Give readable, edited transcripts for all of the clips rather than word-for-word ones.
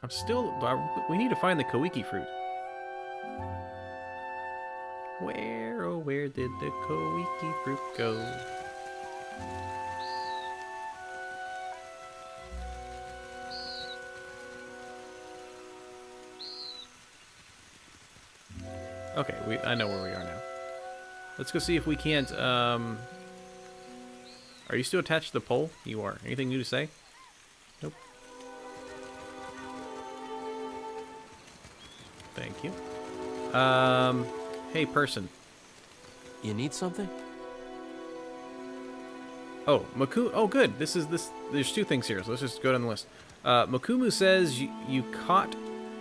I'm still... We need to find the Koiki fruit. Where, oh, where did the Koiki fruit go? Okay, I know where we are now. Let's go see if we can't, Are you still attached to the pole? You are. Anything new to say? Nope. Thank you. Hey, person. You need something? Oh, Oh, good. There's two things here, so let's just go down the list. Makumu says you caught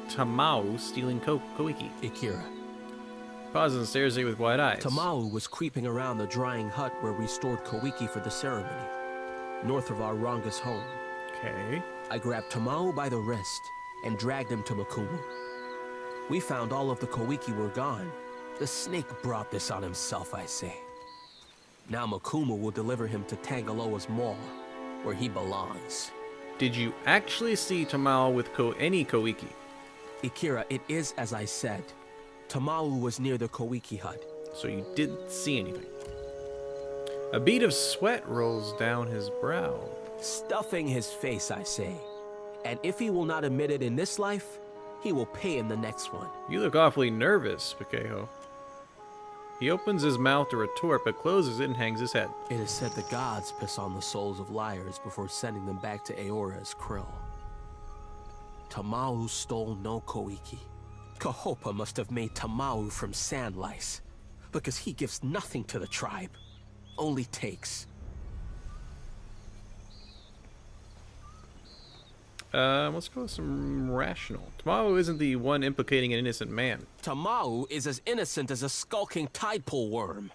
Tamao stealing Koiki. Ikira. Pauses and stares at you with wide eyes. Tamao was creeping around the drying hut where we stored Koiki for the ceremony, north of our Ranga's home. Okay. I grabbed Tamao by the wrist and dragged him to Makumu. We found all of the Koiki were gone. The snake brought this on himself, I say. Now Makumu will deliver him to Tangaloa's mall, where he belongs. Did you actually see Tamao with any Koiki? Ikira, it is as I said. Tamao was near the Koiki hut. So you didn't see anything. A bead of sweat rolls down his brow. Stuffing his face, I say. And if he will not admit it in this life, he will pay in the next one. You look awfully nervous, Pakeho. He opens his mouth to retort, but closes it and hangs his head. It is said the gods piss on the souls of liars before sending them back to Aora as krill. Tamao stole no Koiki. Kahopa must have made Tamao from sand lice, because he gives nothing to the tribe, only takes. Let's go with some rational. Tamao isn't the one implicating an innocent man. Tamao is as innocent as a skulking tide-pool worm.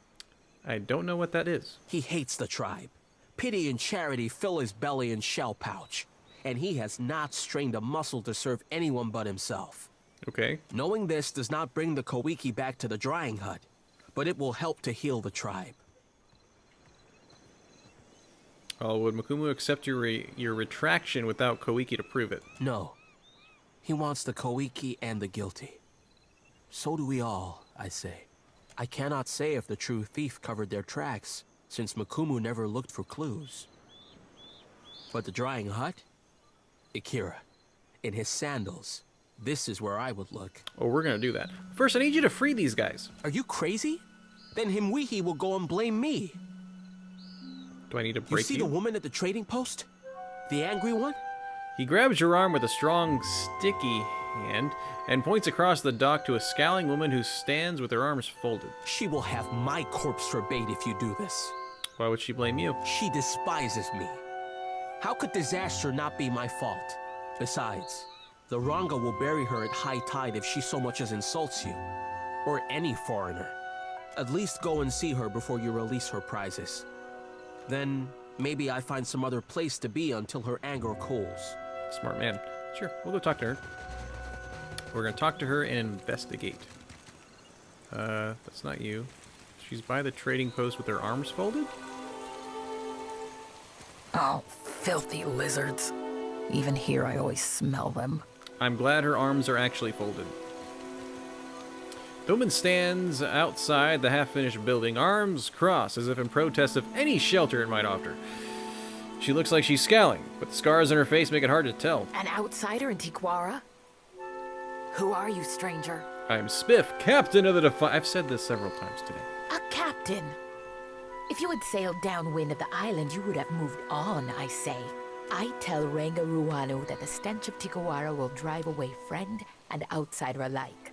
I don't know what that is. He hates the tribe. Pity and charity fill his belly and shell pouch, and he has not strained a muscle to serve anyone but himself. Okay. Knowing this does not bring the Koiki back to the drying hut, but it will help to heal the tribe. Oh, would Makumu accept your retraction without Koiki to prove it? No. He wants the Koiki and the guilty. So do we all, I say. I cannot say if the true thief covered their tracks, since Makumu never looked for clues. But the drying hut? Ikira. In his sandals. This is where I would look. Oh, we're gonna do that. First, I need you to free these guys. Are you crazy? Then Himwihi will go and blame me. Do I need to break you? You see the woman at the trading post? The angry one? He grabs your arm with a strong, sticky hand and points across the dock to a scowling woman who stands with her arms folded. She will have my corpse for bait if you do this. Why would she blame you? She despises me. How could disaster not be my fault? Besides, the Ranga will bury her at high tide if she so much as insults you. Or any foreigner. At least go and see her before you release her prizes. Then, maybe I find some other place to be until her anger cools. Smart man. Sure, we'll go talk to her. We're gonna talk to her and investigate. That's not you. She's by the trading post with her arms folded? Oh, filthy lizards. Even here I always smell them. I'm glad her arms are actually folded. The woman stands outside the half-finished building, arms crossed as if in protest of any shelter it might offer. She looks like she's scowling, but the scars on her face make it hard to tell. An outsider in Tiquara? Who are you, stranger? I'm Spiff, captain of the Deadfire. I've said this several times today. A captain. If you had sailed downwind of the island, you would have moved on, I say. I tell Ranga Ruano that the stench of Tiquara will drive away friend and outsider alike.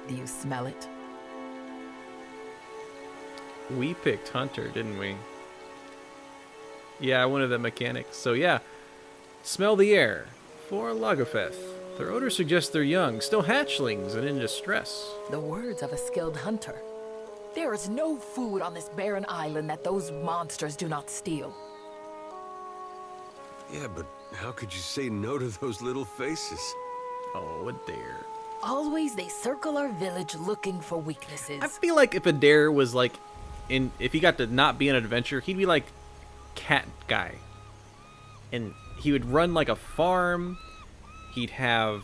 Do you smell it? We picked Hunter, didn't we? Yeah, one of the mechanics. So yeah, smell the air. For Lagafeth. Their odor suggests they're young, still hatchlings and in distress. The words of a skilled hunter. There is no food on this barren island that those monsters do not steal. Yeah, but how could you say no to those little faces? Oh, a dare. Always they circle our village looking for weaknesses. I feel like if a dare was like, if he got to not be an adventure, he'd be like cat guy. And he would run like a farm. he'd have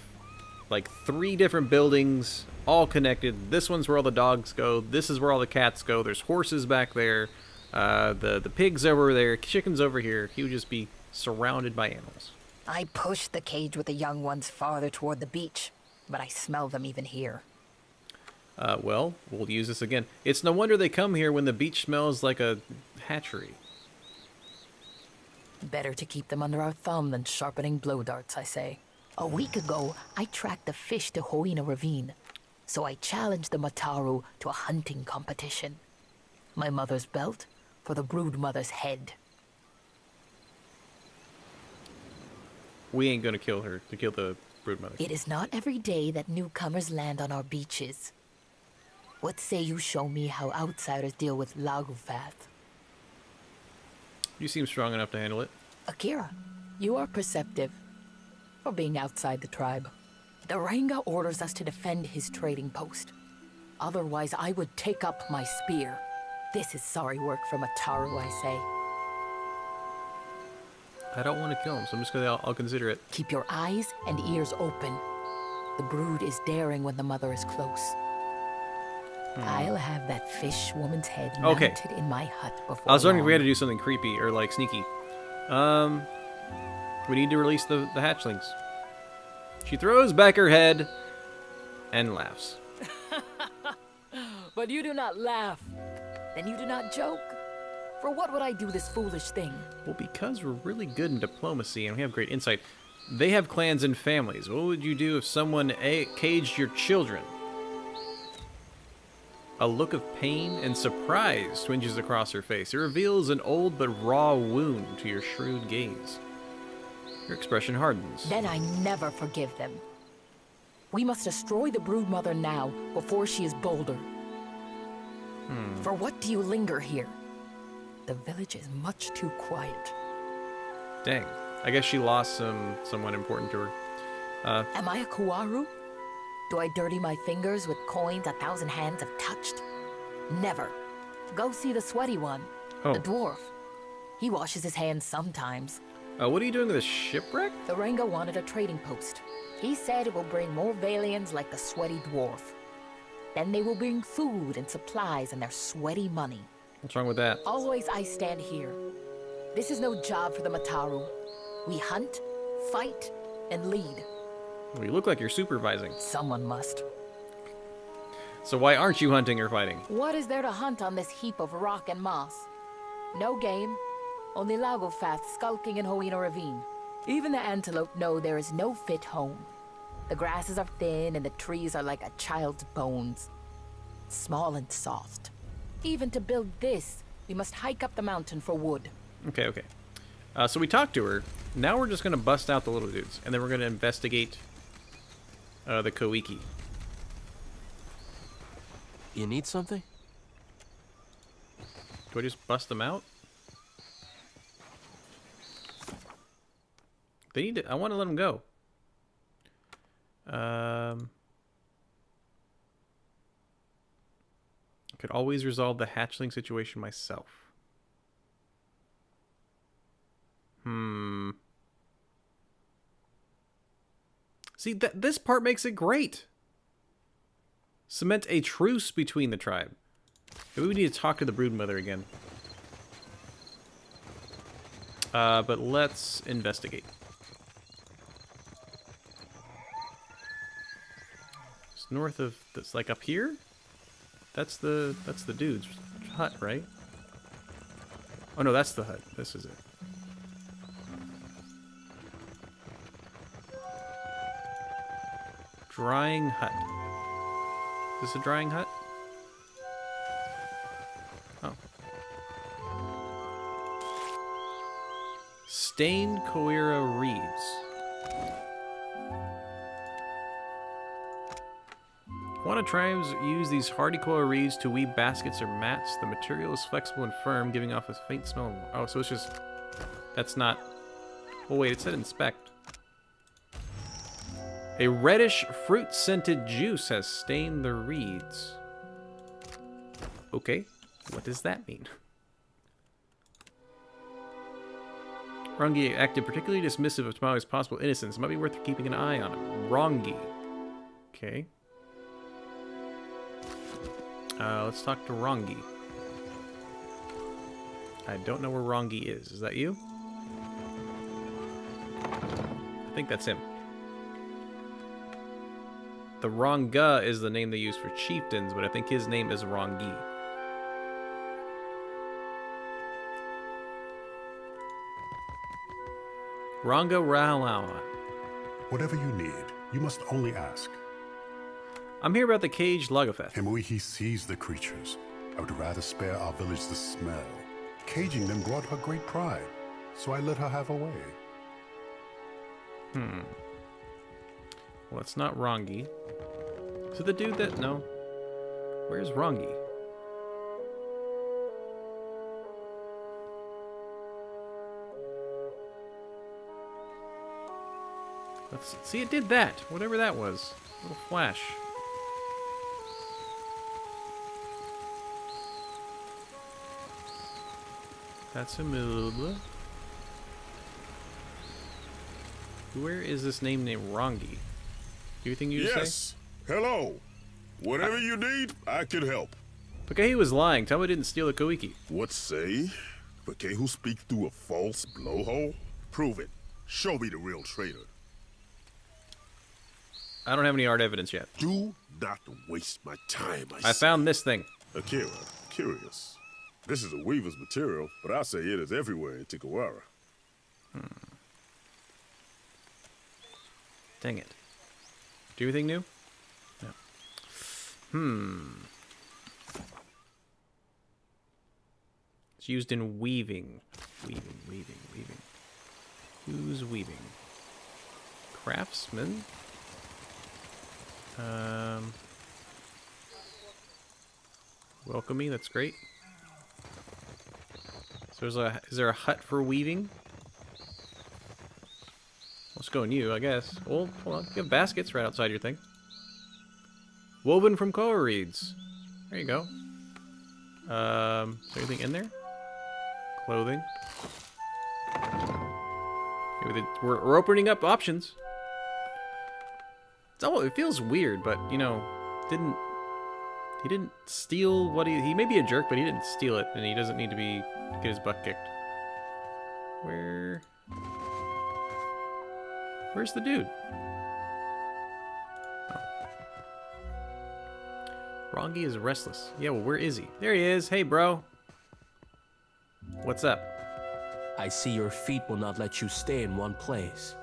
like 3 different buildings all connected. This one's where all the dogs go. This is where all the cats go. There's horses back there. The pigs over there. Chickens over here. He would just be surrounded by animals. I pushed the cage with the young ones farther toward the beach, but I smell them even here. Well, we'll use this again. It's no wonder they come here when the beach smells like a hatchery. Better to keep them under our thumb than sharpening blow darts, I say. A week ago, I tracked the fish to Hoina Ravine, so I challenged the Mataru to a hunting competition. My mother's belt for the brood mother's head. We ain't gonna kill her to kill the brood mother. It is not every day that newcomers land on our beaches. What say you show me how outsiders deal with Lagufath? You seem strong enough to handle it. Akira, you are perceptive for being outside the tribe. The Ranga orders us to defend his trading post. Otherwise, I would take up my spear. This is sorry work for Mataru, I say. I don't want to kill him, so I'm just gonna. I'll consider it. Keep your eyes and ears open. The brood is daring when the mother is close. I'll have that fish woman's head mounted in my hut before I was wondering if we had long. to do something creepy or like sneaky. We need to release the hatchlings. She throws back her head and laughs. But you do not laugh. Then you do not joke. For what would I do this foolish thing? Well, because we're really good in diplomacy and we have great insight. They have clans and families. What would you do if someone caged your children? A look of pain and surprise twinges across her face. It reveals an old but raw wound to your shrewd gaze. Your expression hardens. Then I never forgive them. We must destroy the broodmother now, before she is bolder. For what do you linger here? The village is much too quiet. Dang. I guess she lost someone important to her. Am I a Kuaru? Do I dirty my fingers with coins 1,000 hands have touched? Never. Go see the sweaty one, the dwarf. He washes his hands sometimes. What are you doing with this shipwreck? The Ranga wanted a trading post. He said it will bring more Valians like the sweaty dwarf. Then they will bring food and supplies and their sweaty money. What's wrong with that? Always I stand here. This is no job for the Mataru. We hunt, fight, and lead. Well, you look like you're supervising. Someone must. So why aren't you hunting or fighting? What is there to hunt on this heap of rock and moss? No game. Only Lagofath skulking in Hoina Ravine. Even the antelope know there is no fit home. The grasses are thin and the trees are like a child's bones. Small and soft. Even to build this, we must hike up the mountain for wood. Okay. So we talked to her. Now we're just going to bust out the little dudes. And then we're going to investigate the Koiki. You need something? Do I just bust them out? They need to... I want to let them go. I could always resolve the hatchling situation myself. See, this part makes it great. Cement a truce between the tribe. Maybe we need to talk to the broodmother again. But let's investigate. It's north of... That's like up here? That's the dude's hut, right? Oh no, that's the hut. This is it. Drying hut. Is this a drying hut? Oh. Stained Koira reeds. Quanah tribes use these hardy Koira reeds to weave baskets or mats. The material is flexible and firm, giving off a faint smell. Oh, so it's just... That's not... Oh wait, it said inspect. A reddish fruit-scented juice has stained the reeds. Okay, what does that mean? Rongi acted particularly dismissive of Tamao's possible innocence. It might be worth keeping an eye on him. Rongi. Okay. Let's talk to Rongi. I don't know where Rongi is. Is that you? I think that's him. The Ronga is the name they use for chieftains, but I think his name is Rongi. Ronga Ralawa. Whatever you need, you must only ask. I'm here about the caged Logofeth. Himuihi sees the creatures. I would rather spare our village the smell. Caging them brought her great pride, so I let her have her way. Well, it's not Rongi. Is it the dude that... No. Where's Rongi? Let's see, it did that. Whatever that was. A little flash. That's a move. Where is this name named Rongi? Anything you say? Yes. Hello. Whatever you need, I can help. Pakehu was lying. Tell me didn't steal the Koiki. What say? Pakehu speak through a false blowhole? Prove it. Show me the real traitor. I don't have any art evidence yet. Do not waste my time, I I say. found this thing. Akira, curious. This is a weaver's material, but I say it is everywhere in Tikawara. Dang it. Do anything new? No. It's used in weaving. Weaving. Who's weaving? Craftsman? Welcome me, that's great. So is there a hut for weaving? Let's go in you, I guess. Well, hold on. You have baskets right outside your thing. Woven from coral reeds. There you go. Is there anything in there? Clothing. We're opening up options. It feels weird, but you know, he didn't steal what he may be a jerk, but he didn't steal it, and he doesn't need to get his butt kicked. Where's the dude? Oh. Rongi is restless. Yeah, well, where is he? There he is. Hey, bro. What's up? I see your feet will not let you stay in one place.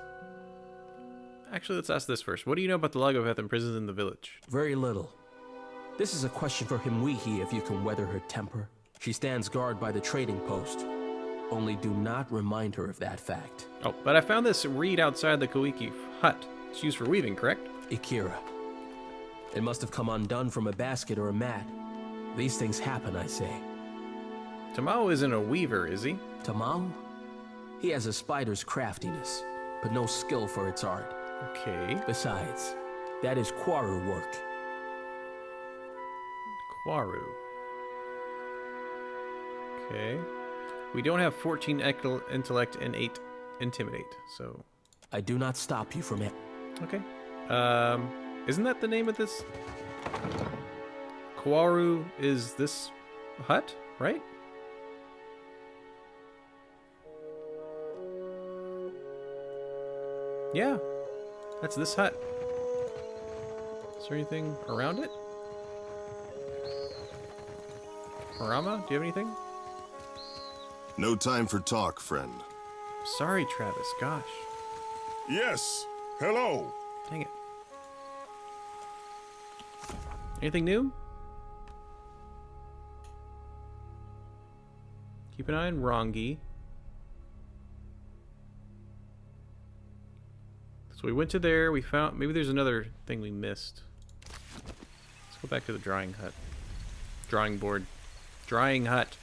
Actually, let's ask this first. What do you know about the Logofeth imprisoned in the village? Very little. This is a question for Himuihi if you can weather her temper. She stands guard by the trading post. Only do not remind her of that fact. Oh, but I found this reed outside the Koiki hut. It's used for weaving, correct? Ikira. It must have come undone from a basket or a mat. These things happen, I say. Tamao isn't a weaver, is he? Tamao? He has a spider's craftiness, but no skill for its art. Okay. Besides, that is Kwaru work. Kwaru. Okay. We don't have 14 intellect and 8 intimidate, so... I do not stop you from it. Okay. Isn't that the name of this? Kwaru is this hut, right? Yeah. That's this hut. Is there anything around it? Marama, do you have anything? No time for talk, friend. Sorry, Travis. Gosh. Yes. Hello. Dang it. Anything new? Keep an eye on Rongi. So we went to there. We found... Maybe there's another thing we missed. Let's go back to the drying hut. Drawing board. Drying hut.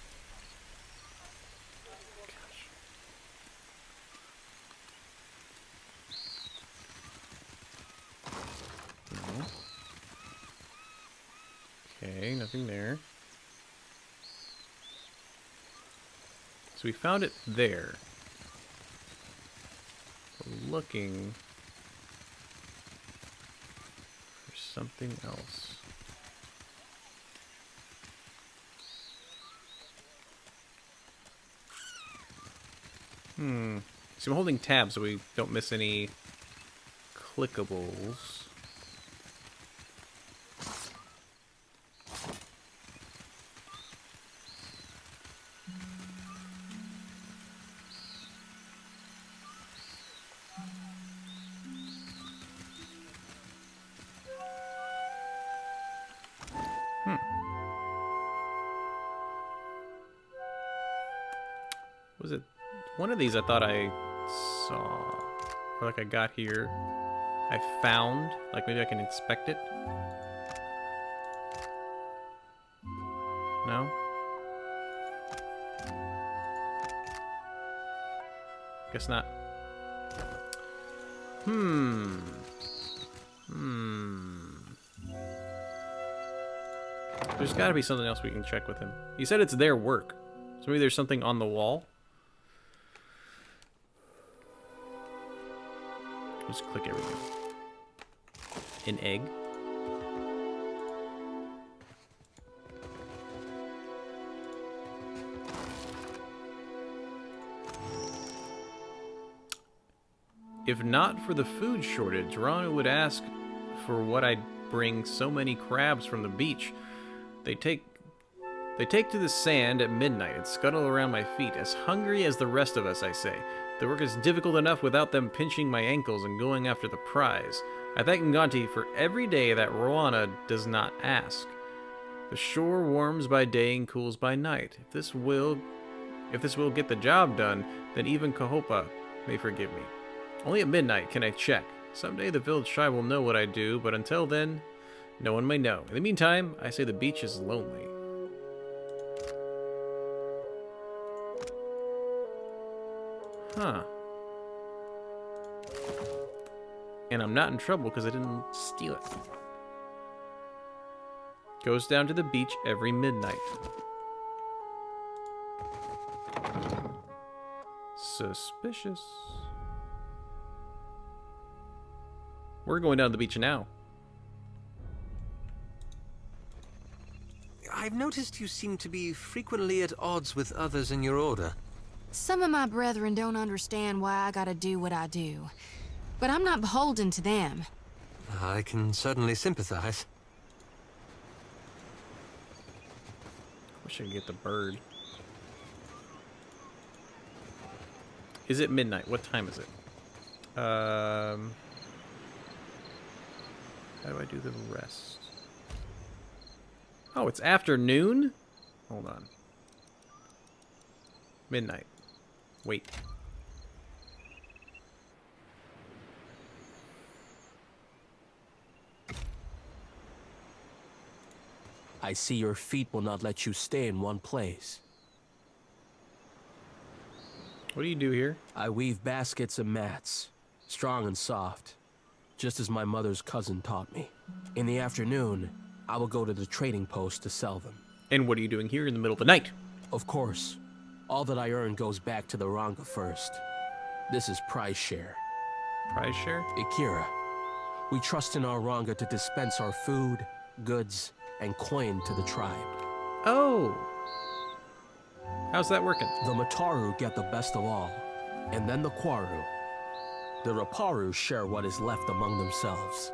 Okay, nothing there. So we found it there. looking for something else. So I'm holding tab so we don't miss any clickables. Was it one of these I thought I saw? Or like I got here. I found. Like maybe I can inspect it? No? Guess not. There's gotta be something else we can check with him. He said it's their work. So maybe there's something on the wall. Just click everything. An egg. If not for the food shortage, Rana would ask for what I'd bring so many crabs from the beach. They take to the sand at midnight and scuttle around my feet, as hungry as the rest of us, I say. The work is difficult enough without them pinching my ankles and going after the prize. I thank Nganti for every day that Roana does not ask. The shore warms by day and cools by night. If this will get the job done, then even Kahopa may forgive me. Only at midnight can I check. Someday the village tribe will know what I do, but until then, no one may know. In the meantime, I say the beach is lonely. Huh. And I'm not in trouble because I didn't steal it. Goes down to the beach every midnight. Suspicious. We're going down to the beach now. I've noticed you seem to be frequently at odds with others in your order. Some of my brethren don't understand why I gotta do what I do. But I'm not beholden to them. I can certainly sympathize. Wish I could get the bird. Is it midnight? What time is it? How do I do the rest? Oh, it's afternoon? Hold on. Midnight. Wait. I see your feet will not let you stay in one place. What do you do here? I weave baskets and mats, strong and soft, just as my mother's cousin taught me. In the afternoon, I will go to the trading post to sell them. And what are you doing here in the middle of the night? Of course, all that I earn goes back to the Ranga first. This is prize share. Prize share? Ikira, we trust in our Ranga to dispense our food, goods, and coin to the tribe. Oh! How's that working? The Mataru get the best of all, and then the Kwaru. The Raparu share what is left among themselves.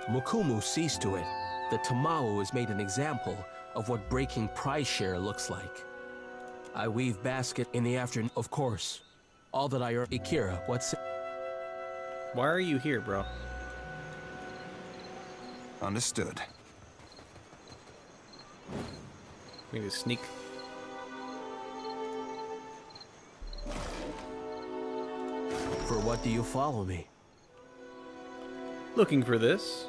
Mukumu sees to it that Tamao is made an example of what breaking prize share looks like. I weave basket in the afternoon, of course. All that I earn. Ikira, what's it? Why are you here, bro? Understood. We need to sneak. For what do you follow me? Looking for this.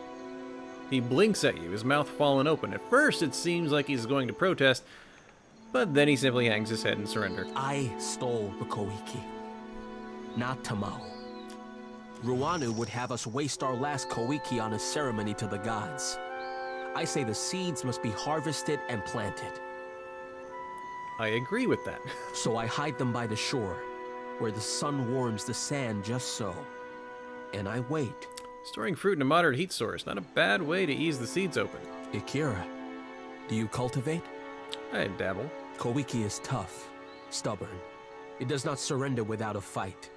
He blinks at you, his mouth fallen open. At first, it seems like he's going to protest, but then he simply hangs his head in surrender. I stole the Koiki, not Tamao. Ruanu would have us waste our last Koiki on a ceremony to the gods. I say the seeds must be harvested and planted. I agree with that. So I hide them by the shore, where the sun warms the sand just so. and I wait. Storing fruit in a moderate heat source. Not a bad way to ease the seeds open. Ikira, do you cultivate? I dabble. Koiki is tough, stubborn. It does not surrender without a fight.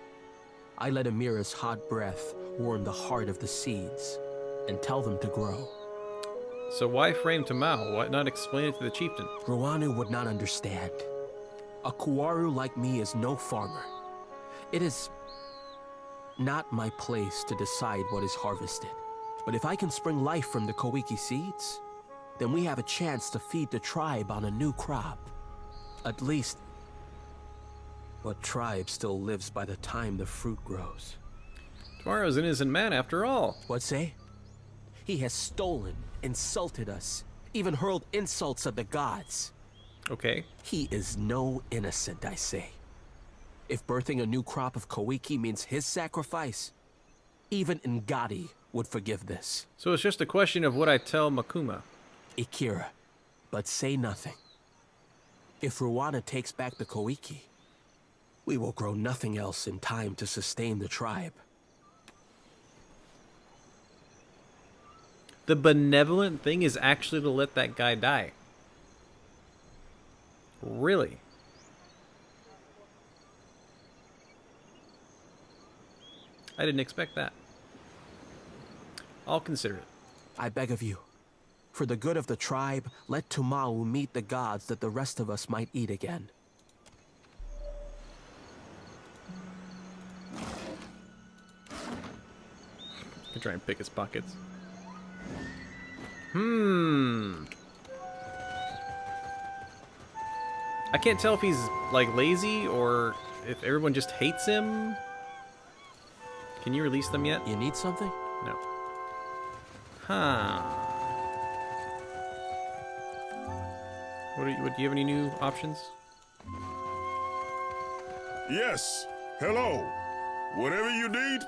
I let Amira's hot breath warm the heart of the seeds and tell them to grow. So why frame Tamao? Why not explain it to the chieftain? Ruanu would not understand. A Kuaru like me is no farmer. It is not my place to decide what is harvested. But if I can spring life from the Koiki seeds, then we have a chance to feed the tribe on a new crop. At least, what tribe still lives by the time the fruit grows? Tomorrow's an innocent man after all. What say? He has stolen, insulted us, even hurled insults at the gods. Okay. He is no innocent, I say. If birthing a new crop of Koiki means his sacrifice, even Ngati would forgive this. So it's just a question of what I tell Makuma. Ikira, but say nothing. If Ruana takes back the Koiki, we will grow nothing else in time to sustain the tribe. The benevolent thing is actually to let that guy die. Really? I didn't expect that. I'll consider it. I beg of you, for the good of the tribe, let Tumau meet the gods that the rest of us might eat again. I can try and pick his pockets. I can't tell if he's, like, lazy or if everyone just hates him. Can you release them yet? You need something? No. Huh. Do you have any new options? Yes. Hello. Whatever you need,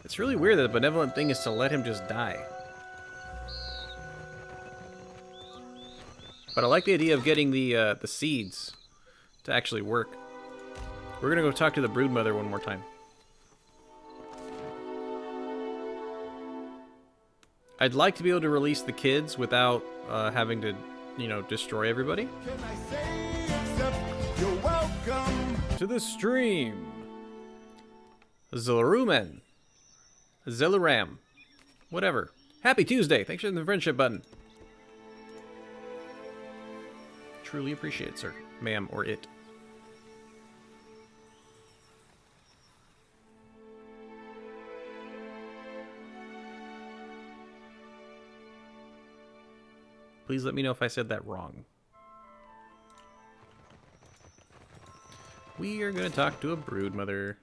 It's really weird that the benevolent thing is to let him just die. But I like the idea of getting the seeds to actually work. We're gonna go talk to the broodmother one more time. I'd like to be able to release the kids without having to, you know, destroy everybody. Can I say except you're welcome? To the stream. Zelarumen. Zelaram. Whatever. Happy Tuesday. Thanks for hitting the friendship button. Truly appreciate it, sir. Ma'am, or it. Please let me know if I said that wrong. We are going to talk to a broodmother.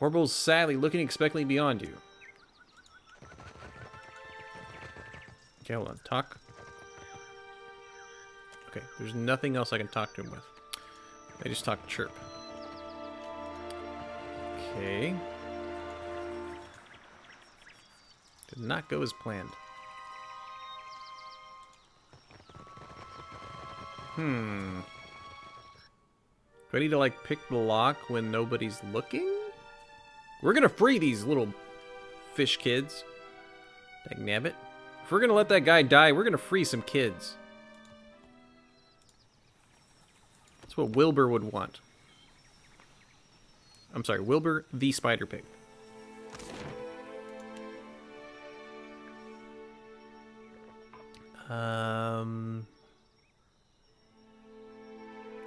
Orbel's sadly looking expectantly beyond you. Okay, hold on. Talk. Okay, there's nothing else I can talk to him with. I just talk chirp. Okay. Did not go as planned. Do I need to, like, pick the lock when nobody's looking? We're gonna free these little fish kids. Dagnabbit. If we're gonna let that guy die, we're gonna free some kids. That's what Wilbur would want. I'm sorry, Wilbur the Spider Pig.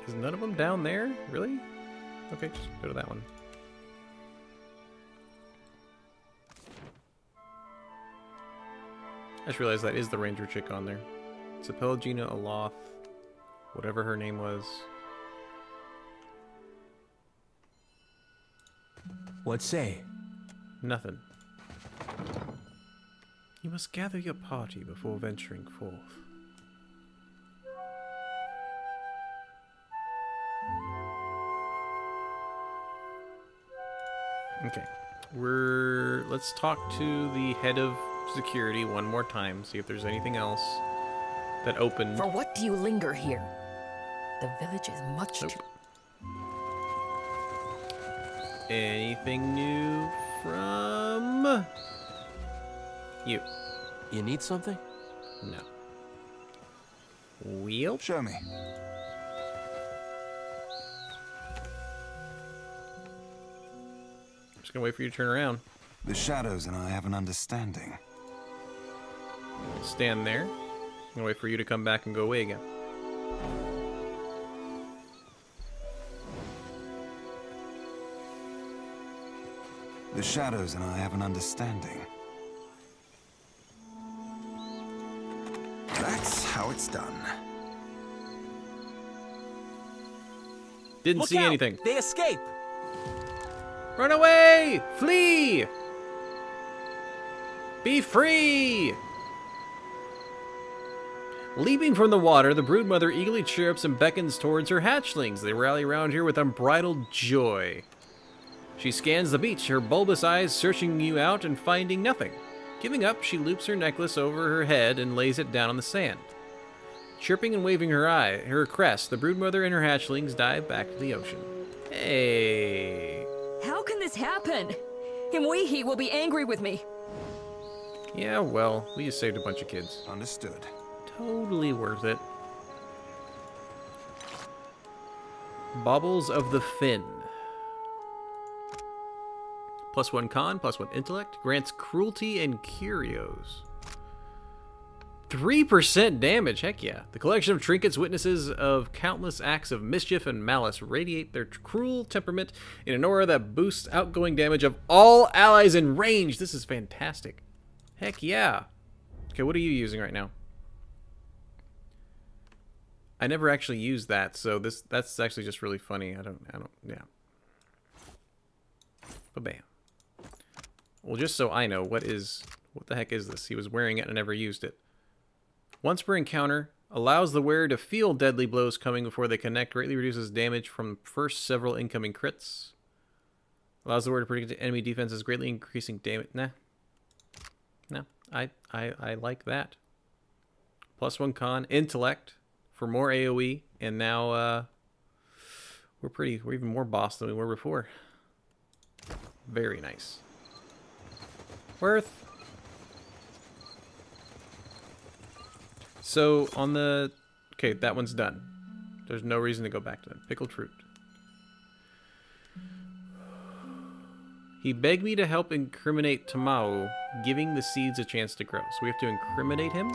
Is none of them down there? Really? Okay, just go to that one. I just realized that is the ranger chick on there. It's a Pelagina Aloth, whatever her name was. What say? Nothing. You must gather your party before venturing forth. Okay. Let's talk to the head of security one more time, see if there's anything else that opened. For what do you linger here? The village is much Nope. too... Anything new from you? You need something? No. Wheel? Show me. I'm just gonna wait for you to turn around. The shadows and I have an understanding. Stand there. I'm gonna wait for you to come back and go away again. The shadows and I have an understanding. That's how it's done. Didn't Look see out! anything. They escape! Run away! Flee! Be free! Leaping from the water, the broodmother eagerly chirps and beckons towards her hatchlings. They rally around her with unbridled joy. She scans the beach, her bulbous eyes searching you out and finding nothing. Giving up, she loops her necklace over her head and lays it down on the sand. Chirping and waving her crest, the broodmother and her hatchlings dive back to the ocean. Hey. How can this happen? Imwehi will be angry with me. Yeah, well, we just saved a bunch of kids. Understood. Totally worth it. Baubles of the Fin. +1 con, +1 intellect. Grants cruelty and curios. 3% damage, heck yeah. The collection of trinkets witnesses of countless acts of mischief and malice radiate their cruel temperament in an aura that boosts outgoing damage of all allies in range. This is fantastic. Heck yeah. Okay, what are you using right now? I never actually used that, so that's actually just really funny. Yeah. Ba-bam. Well, just so I know, what the heck is this? He was wearing it and I never used it. Once per encounter, allows the wearer to feel deadly blows coming before they connect, greatly reduces damage from first several incoming crits. Allows the wearer to predict enemy defenses, greatly increasing damage. Nah. No, I like that. +1 con, intellect for more AoE, and now we're even more boss than we were before. Very nice. Worth. So on the... Okay, that one's done. There's no reason to go back to them. Pickled fruit. He begged me to help incriminate Tamao, giving the seeds a chance to grow. So we have to incriminate him?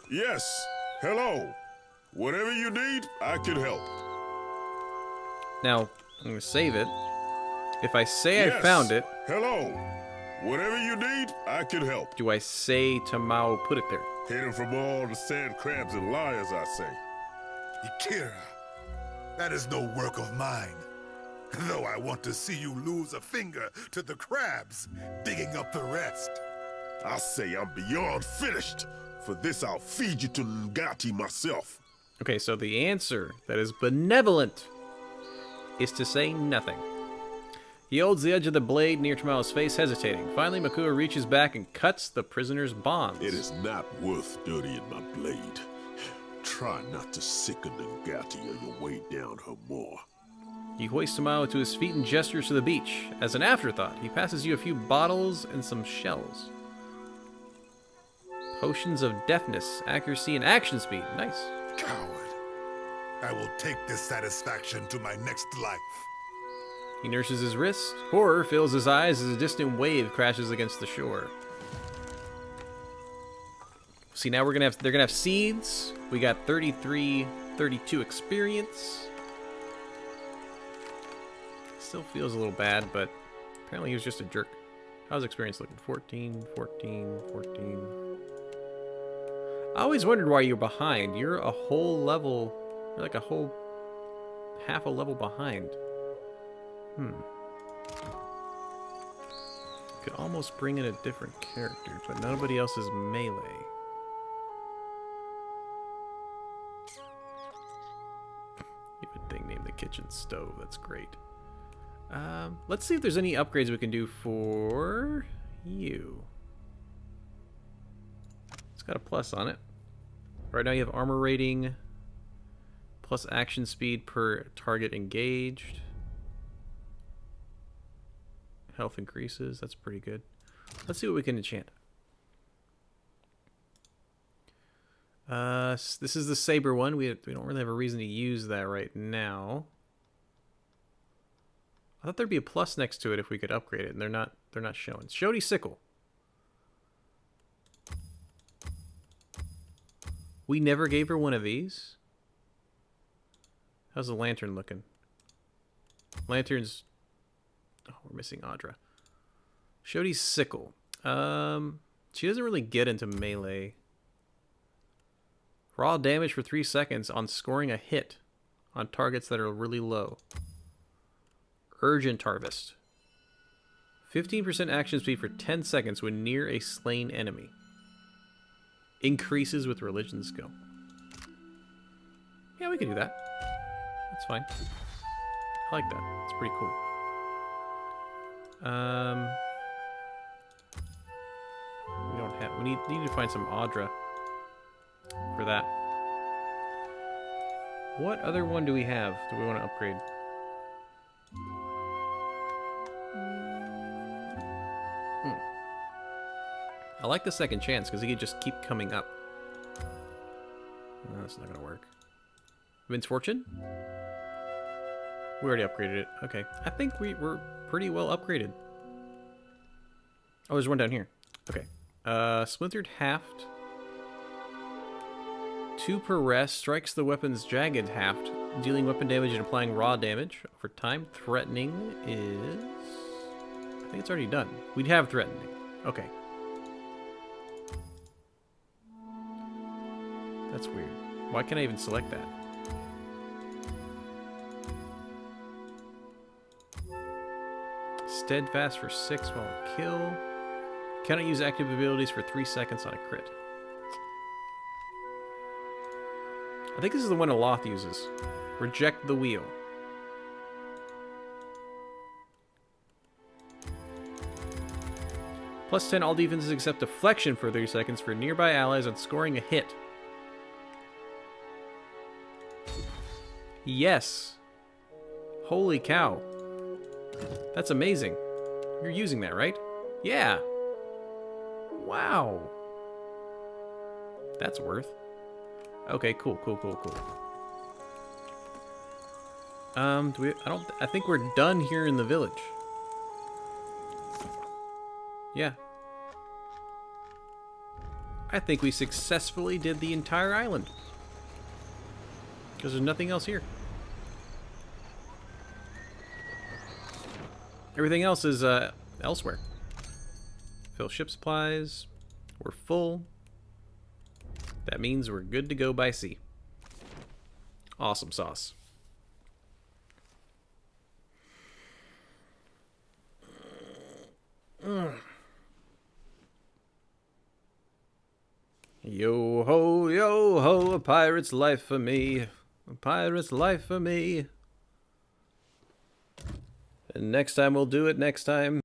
Yes. Hello. Whatever you need, I can help. Now, I'm going to save it. If I say Yes. I found it... Hello. Whatever you need, I can help. Do I say to Mao, put it there? Hidden from all the sand crabs and liars, I say. Ikira, that is no work of mine. Though I want to see you lose a finger to the crabs, digging up the rest. I say I'm beyond finished. For this, I'll feed you to Ngati myself. Okay, so the answer that is benevolent is to say nothing. He holds the edge of the blade near Tamao's face, hesitating. Finally, Makua reaches back and cuts the prisoner's bonds. It is not worth dirtying my blade. Try not to sicken Ngati or you'll weigh down her more. He hoists Tamao to his feet and gestures to the beach. As an afterthought, he passes you a few bottles and some shells. Potions of deafness, accuracy, and action speed. Nice. Coward. I will take this satisfaction to my next life. He nurses his wrist. Horror fills his eyes as a distant wave crashes against the shore. See, now they're gonna have seeds. We got 33, 32 experience. Still feels a little bad, but apparently he was just a jerk. How's experience looking? 14, 14, 14. I always wondered why you're behind. You're a whole level, you're like a whole half a level behind. Could almost bring in a different character, but nobody else is melee. You have a thing named the kitchen stove. That's great. Let's see if there's any upgrades we can do for you. It's got a plus on it. Right now you have armor rating, plus action speed per target engaged. Health increases, that's pretty good. Let's see what we can enchant. This is the saber one. We don't really have a reason to use that right now. I thought there'd be a plus next to it if we could upgrade it, and they're not showing. Shody sickle. We never gave her one of these. How's the lantern looking? Lantern's... Oh, we're missing Audra. Shody's sickle. She doesn't really get into melee. Raw damage for 3 seconds on scoring a hit on targets that are really low. Urgent Harvest. 15% action speed for 10 seconds when near a slain enemy. Increases with religion skill. Yeah, we can do that. That's fine. I like that. It's pretty cool. We don't have... We need to find some Audra for that. What other one do we have? Do we want to upgrade? I like the second chance because he could just keep coming up. No, that's not gonna work. Vince Fortune? We already upgraded it. Okay. I think we're pretty well upgraded. Oh, there's one down here. Okay. Splintered Haft. 2 per rest. Strikes the weapon's jagged haft, dealing weapon damage and applying raw damage over time. Threatening is... I think it's already done. We'd have threatening. Okay. That's weird. Why can't I even select that? Steadfast for 6 while on kill. Cannot use active abilities for 3 seconds on a crit. I think this is the one Aloth uses. Reject the wheel. Plus 10 all defenses except deflection for 30 seconds for nearby allies on scoring a hit. Yes. Holy cow. That's amazing. You're using that, right? Yeah. Wow. That's worth. Okay, cool. I think we're done here in the village. Yeah. I think we successfully did the entire island. Because there's nothing else here. Everything else is elsewhere. Fill ship supplies. We're full. That means we're good to go by sea. Awesome sauce. Yo ho, a pirate's life for me. A pirate's life for me. And next time we'll do it next time.